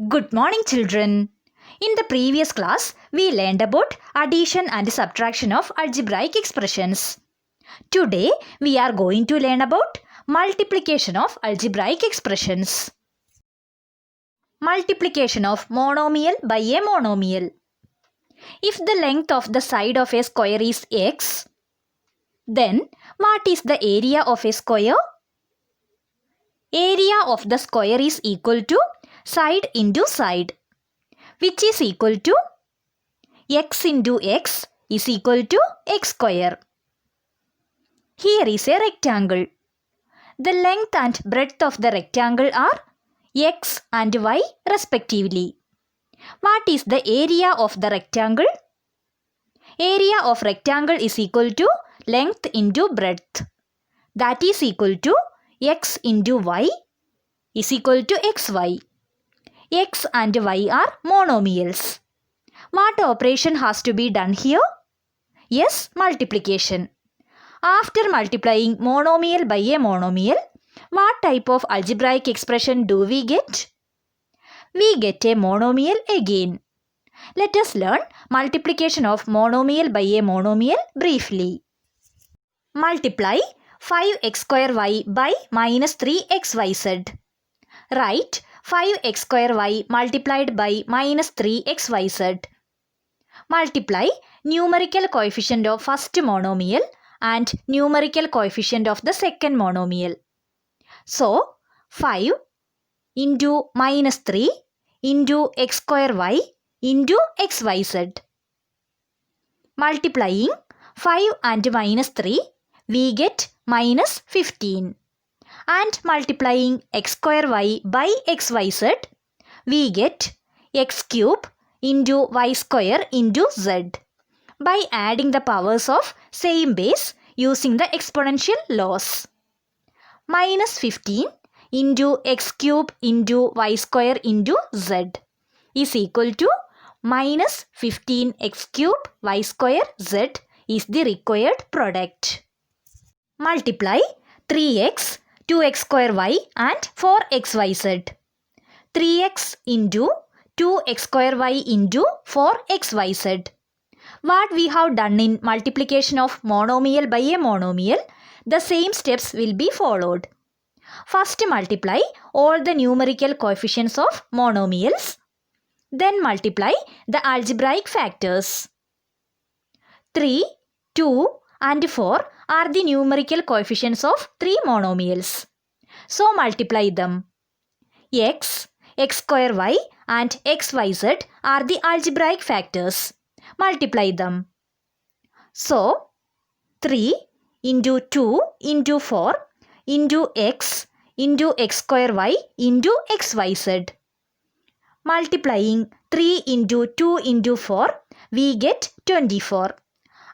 Good morning, children. In the previous class, we learned about addition and subtraction of algebraic expressions. Today, we are going to learn about multiplication of algebraic expressions. Multiplication of monomial by a monomial. If the length of the side of a square is x, then what is the area of a square? Area of the square is equal to side into side, which is equal to x into x is equal to x square. Here is a rectangle. The length and breadth of the rectangle are x and y respectively. What is the area of the rectangle? Area of rectangle is equal to length into breadth. That is equal to x into y is equal to xy. X and y are monomials. What operation has to be done here? Yes, multiplication. After multiplying monomial by a monomial, what type of algebraic expression do we get? We get a monomial again. Let us learn multiplication of monomial by a monomial briefly. Multiply 5x square y by minus 3xyz. Write 5x square y multiplied by minus 3xyz. Multiply numerical coefficient of first monomial and numerical coefficient of the second monomial. So, 5 into minus 3 into x square y into xyz. Multiplying 5 and minus 3, we get minus 15. And multiplying x square y by xyz, we get x cube into y square into z by adding the powers of same base using the exponential laws. Minus 15 into x cube into y square into z is equal to minus 15 x cube y square z is the required product. Multiply 3x, 2x square y and 4xyz. 3x into 2x square y into 4xyz. What we have done in multiplication of monomial by a monomial, the same steps will be followed. First multiply all the numerical coefficients of monomials. Then multiply the algebraic factors. 3, 2 and 4 are the numerical coefficients of three monomials. So multiply them. X, x square y and xyz are the algebraic factors. Multiply them. So 3 into 2 into 4 into x square y into xyz. Multiplying 3 into 2 into 4, we get 24.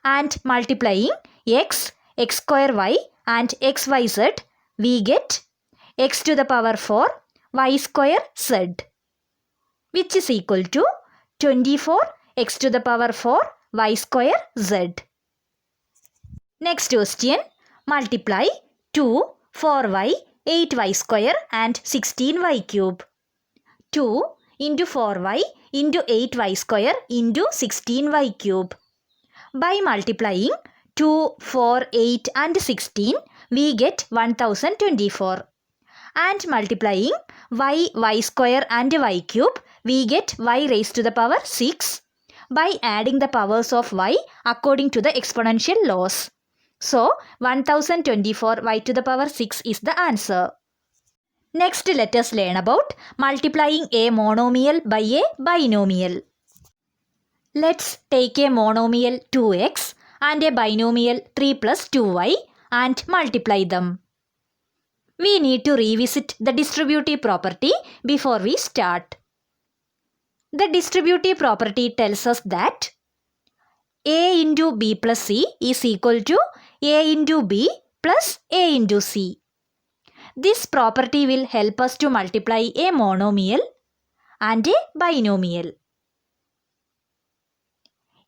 And multiplying x square y and xyz, we get x to the power 4 y square z, which is equal to 24 x to the power 4 y square z. Next question, multiply 2, 4y, 8y square and 16y cube. 2 into 4y into 8y square into 16y cube. By multiplying 2, 4, 8 and 16, we get 1024. And multiplying y square and y cube, we get y raised to the power 6 by adding the powers of y according to the exponential laws. So, 1024 y to the power 6 is the answer. Next, let us learn about multiplying a monomial by a binomial. Let's take a monomial 2x and a binomial 3 plus 2y and multiply them. We need to revisit the distributive property before we start. The distributive property tells us that a into b plus c is equal to a into b plus a into c. This property will help us to multiply a monomial and a binomial.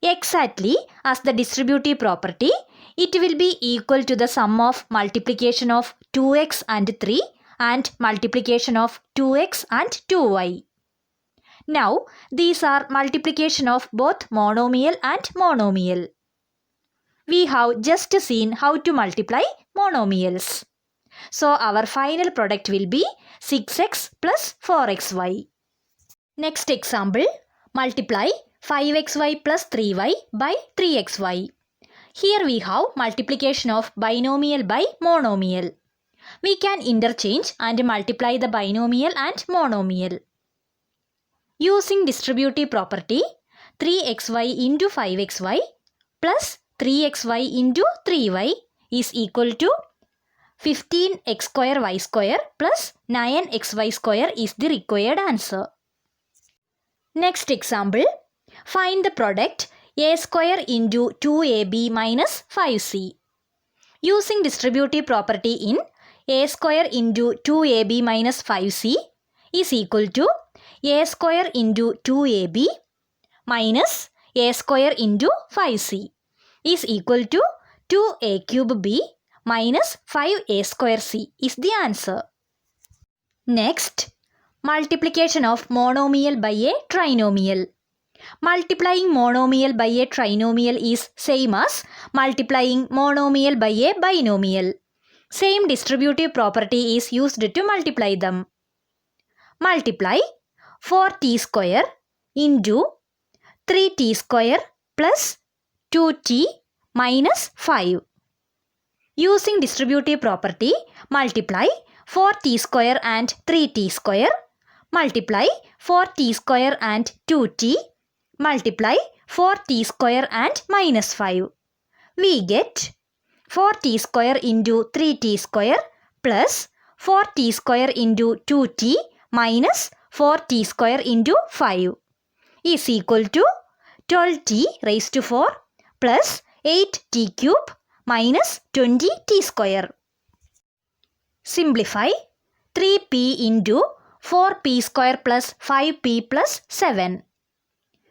Exactly as the distributive property, it will be equal to the sum of multiplication of 2x and 3 and multiplication of 2x and 2y. Now, these are multiplication of both monomial and monomial. We have just seen how to multiply monomials. So, our final product will be 6x plus 4xy. Next example, multiply 5xy plus 3y by 3xy. Here we have multiplication of binomial by monomial. We can interchange and multiply the binomial and monomial. Using distributive property, 3xy into 5xy plus 3xy into 3y is equal to 15x square y square plus 9xy square is the required answer. Next example, find the product a square into 2ab minus 5c. Using distributive property in a square into 2ab minus 5c is equal to a square into 2ab minus a square into 5c is equal to 2a cube b minus 5a square c is the answer. Next, multiplication of monomial by a trinomial. Multiplying monomial by a trinomial is same as multiplying monomial by a binomial. Same distributive property is used to multiply them. Multiply 4t square into 3t square plus 2t minus 5. Using distributive property, multiply 4t square and 3t square, multiply 4t square and 2t, multiply 4t square and minus 5. We get 4t square into 3t square plus 4t square into 2t minus 4t square into 5 is equal to 12t raised to 4 plus 8t cube minus 20t square. Simplify 3p into 4p square plus 5p plus 7.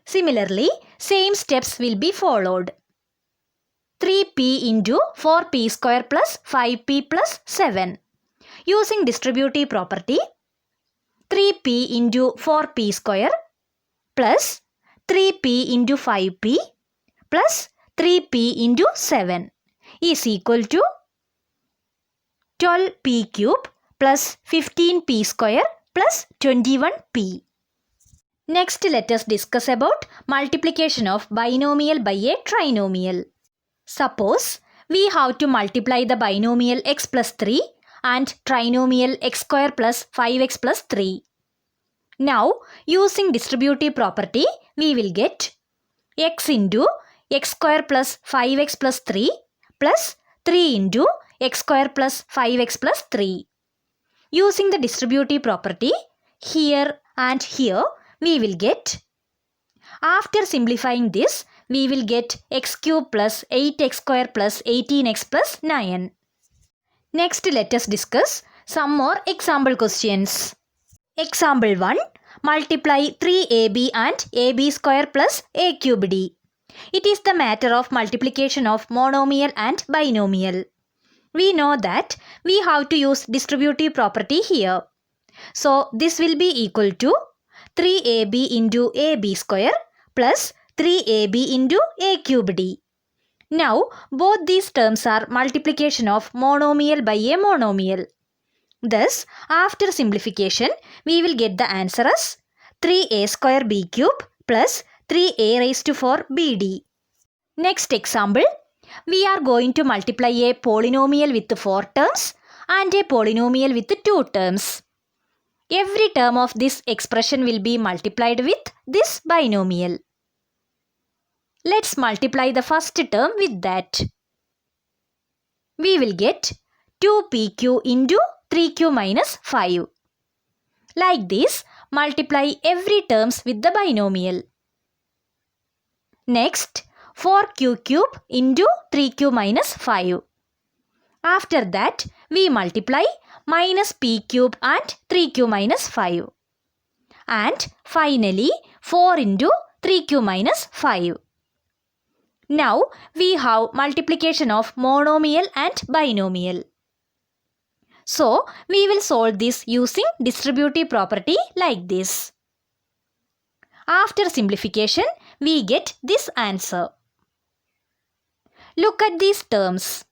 Similarly, same steps will be followed. 3p into 4p square plus 5p plus 7. Using distributive property, 3p into 4p square plus 3p into 5p plus 3p into 7 is equal to 12p cube plus 15p square plus 21p. Next, let us discuss about multiplication of binomial by a trinomial. Suppose we have to multiply the binomial x plus 3 and trinomial x square plus 5x plus 3. Now, using distributive property, we will get x into x square plus 5x plus 3 plus 3 into x square plus 5x plus 3. Using the distributive property, here and here, we will get, after simplifying this, we will get x cube plus 8x square plus 18x plus 9. Next, let us discuss some more example questions. Example 1. Multiply 3ab and ab square plus a cube d. It is the matter of multiplication of monomial and binomial. We know that we have to use distributive property here. So, this will be equal to 3ab into ab square plus 3ab into a cube d. Now, both these terms are multiplication of monomial by a monomial. Thus, after simplification, we will get the answer as 3a square b cube plus 3a raised to 4 bd. Next example, we are going to multiply a polynomial with 4 terms and a polynomial with 2 terms. Every term of this expression will be multiplied with this binomial. Let's multiply the first term with that. We will get 2pq into 3q minus 5. Like this, multiply every terms with the binomial. Next, 4q cube into 3q minus 5. After that, we multiply minus p cube and 3q minus 5. And finally, 4 into 3q minus 5. Now, we have multiplication of monomial and binomial. So, we will solve this using distributive property like this. After simplification, we get this answer. Look at these terms.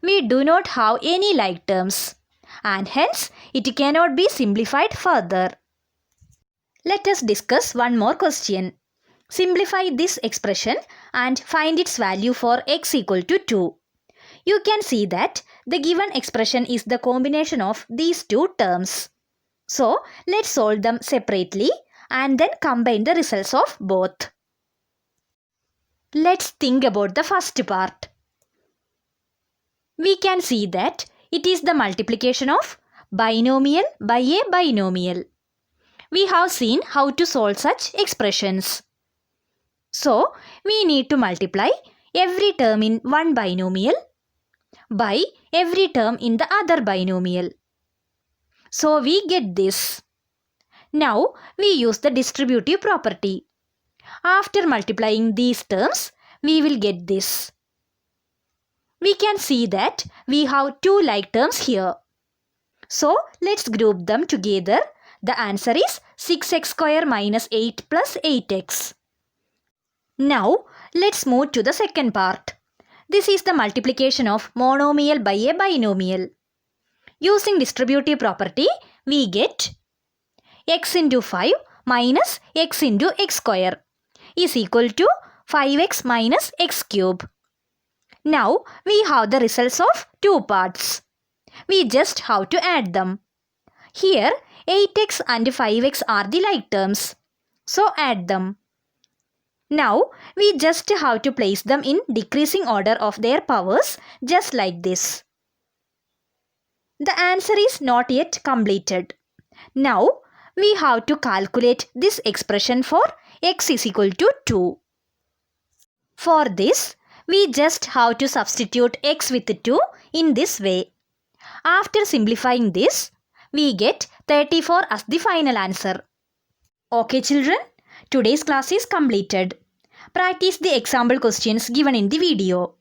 We do not have any like terms, and hence it cannot be simplified further. Let us discuss one more question. Simplify this expression and find its value for x equal to 2. You can see that the given expression is the combination of these two terms. So, let's solve them separately and then combine the results of both. Let's think about the first part. We can see that it is the multiplication of binomial by a binomial. We have seen how to solve such expressions. So, we need to multiply every term in one binomial by every term in the other binomial. So, we get this. Now, we use the distributive property. After multiplying these terms, we will get this. We can see that we have two like terms here. So, let's group them together. The answer is 6x square minus 8 plus 8x. Now, let's move to the second part. This is the multiplication of monomial by a binomial. Using distributive property, we get x into 5 minus x into x square is equal to 5x minus x cube. Now, we have the results of two parts. We just have to add them. Here, 8x and 5x are the like terms. So, add them. Now, we just have to place them in decreasing order of their powers, just like this. The answer is not yet completed. Now, we have to calculate this expression for x is equal to 2. For this, we just have to substitute x with 2 in this way. After simplifying this, we get 34 as the final answer. Okay children, today's class is completed. Practice the example questions given in the video.